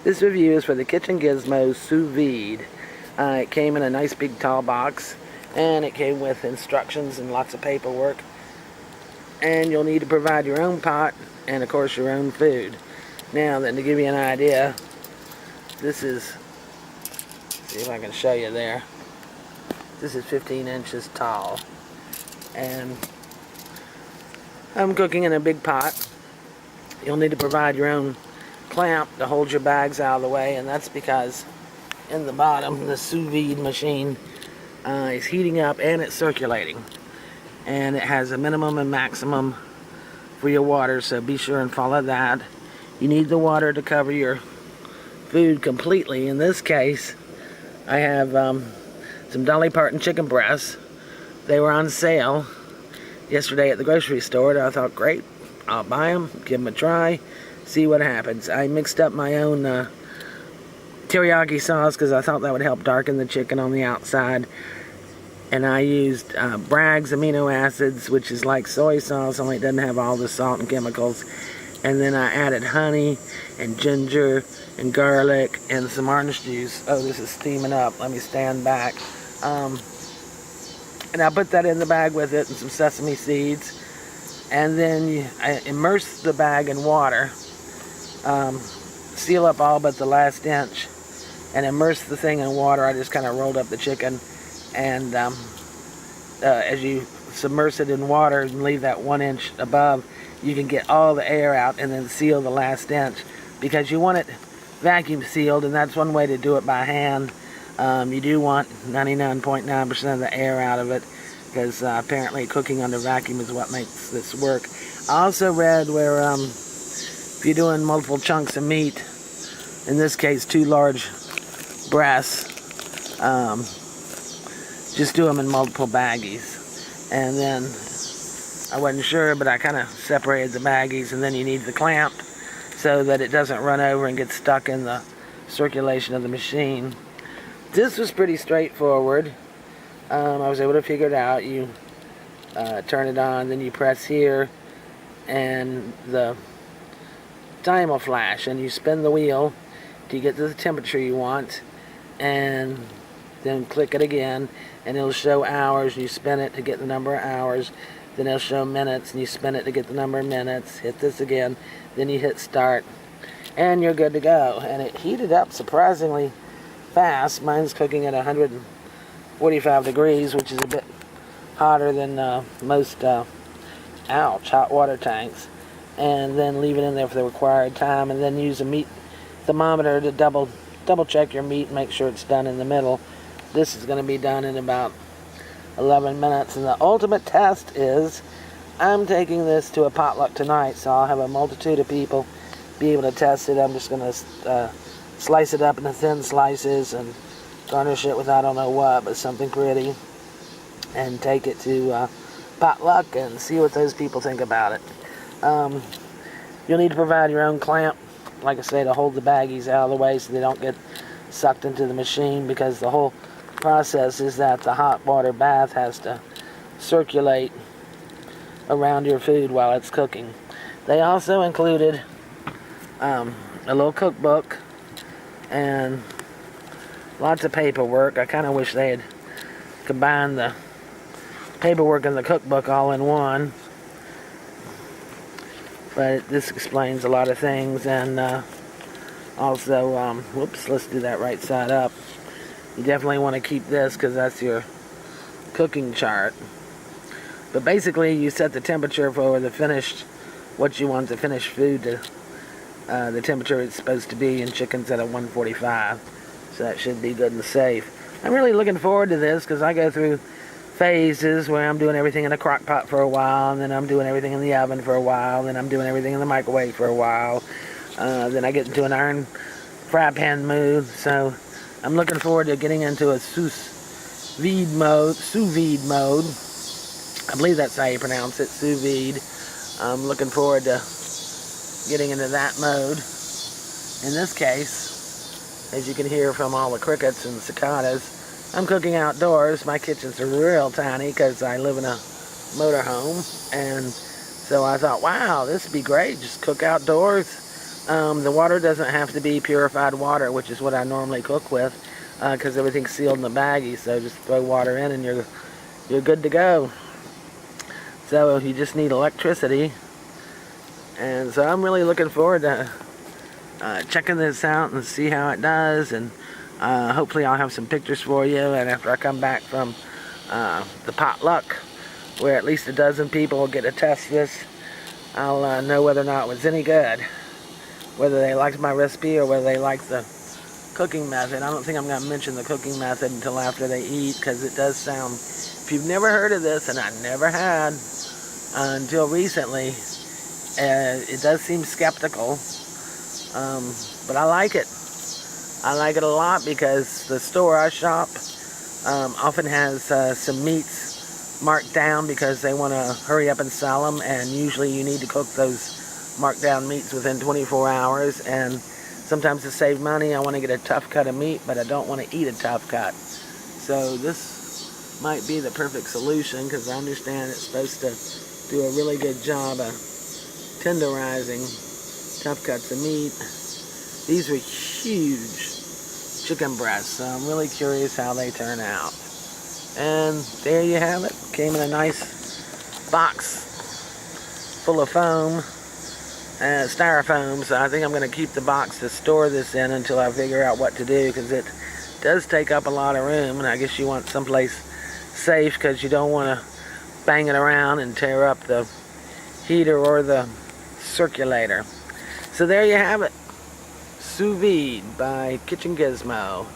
This review is for the Kitchen Gizmo Sous Vide. It came in a nice big tall box, and it came with instructions and lots of paperwork. And you'll need to provide your own pot and, of course, your own food. Now, then, to give you an idea, this is, see if I can show you there. This is 15 inches tall. And I'm cooking in a big pot. You'll need to provide your own clamp to hold your bags out of the way, and that's because in the bottom the sous vide machine is heating up and it's circulating, and it has a minimum and maximum for your water, so be sure and follow that. You need the water to cover your food completely. In this case, I have some Dolly Parton chicken breasts. They were on sale yesterday at the grocery store, and I thought, great, I'll buy them, give them a try, see what happens. I mixed up my own teriyaki sauce because I thought that would help darken the chicken on the outside. And I used Bragg's amino acids, which is like soy sauce, only it doesn't have all the salt and chemicals. And then I added honey and ginger and garlic and some orange juice. Oh, this is steaming up. Let me stand back. And I put that in the bag with it and some sesame seeds. And then I immerse the bag in water. Seal up all but the last inch, and immerse the thing in water. I just kind of rolled up the chicken, and as you submerge it in water and leave that 1 inch above, you can get all the air out and then seal the last inch, because you want it vacuum sealed, and that's one way to do it by hand. You do want 99.9% of the air out of it, because apparently cooking under vacuum is what makes this work. I also read where if you're doing multiple chunks of meat, in this case 2 large breasts, just do them in multiple baggies. And then I wasn't sure, but I kind of separated the baggies, and then you need the clamp so that it doesn't run over and get stuck in the circulation of the machine. This was pretty straightforward. I was able to figure it out. You turn it on, then you press here, and the time will flash, and you spin the wheel to get to the temperature you want, and then click it again, and it'll show hours, and you spin it to get the number of hours. Then it'll show minutes, and you spin it to get the number of minutes. Hit this again, then you hit start, and you're good to go. And it heated up surprisingly fast. Mine's cooking at 145 degrees, which is a bit hotter than most hot water tanks. And then leave it in there for the required time, and then use a meat thermometer to double check your meat and make sure it's done in the middle. This is going to be done in about 11 minutes, and the ultimate test is I'm taking this to a potluck tonight, so I'll have a multitude of people be able to test it. I'm just going to slice it up into thin slices and garnish it with I don't know what, but something pretty, and take it to potluck and see what those people think about it. You'll need to provide your own clamp, like I say, to hold the baggies out of the way so they don't get sucked into the machine, because the whole process is that the hot water bath has to circulate around your food while it's cooking. They also included a little cookbook and lots of paperwork. I kind of wish they had combined the paperwork and the cookbook all in one. But this explains a lot of things, and also, whoops, let's do that right side up. You definitely want to keep this because that's your cooking chart. But basically, you set the temperature for what you want the finished food to, the temperature it's supposed to be, and chicken's at a 145. So that should be good and safe. I'm really looking forward to this because I go through phases where I'm doing everything in a crock pot for a while, and then I'm doing everything in the oven for a while, then I'm doing everything in the microwave for a while, then I get into an iron fry pan mood. So I'm looking forward to getting into a sous vide mode. I believe that's how you pronounce it, sous vide. I'm looking forward to getting into that mode. In this case, as you can hear from all the crickets and cicadas, I'm cooking outdoors. My kitchen's real tiny because I live in a motorhome, and so I thought, wow, this would be great. Just cook outdoors, The water doesn't have to be purified water, which is what I normally cook with, because everything's sealed in the baggie. So just throw water in and you're good to go. So you just need electricity. And so I'm really looking forward to checking this out and see how it does. And hopefully I'll have some pictures for you. And after I come back from the potluck, where at least a dozen people will get to test this, I'll know whether or not it was any good. Whether they liked my recipe or whether they liked the cooking method. I don't think I'm going to mention the cooking method until after they eat, because it does sound, if you've never heard of this, and I never had until recently, it does seem skeptical, but I like it. I like it a lot because the store I shop often has some meats marked down because they want to hurry up and sell them, and usually you need to cook those marked down meats within 24 hours, and sometimes to save money I want to get a tough cut of meat, but I don't want to eat a tough cut. So this might be the perfect solution, because I understand it's supposed to do a really good job of tenderizing tough cuts of meat. These were huge chicken breasts, so I'm really curious how they turn out. And there you have it. Came in a nice box full of foam. Styrofoam, so I think I'm going to keep the box to store this in until I figure out what to do, because it does take up a lot of room, and I guess you want someplace safe because you don't want to bang it around and tear up the heater or the circulator. So there you have it. Sous Vide by Kitchen Gizmo.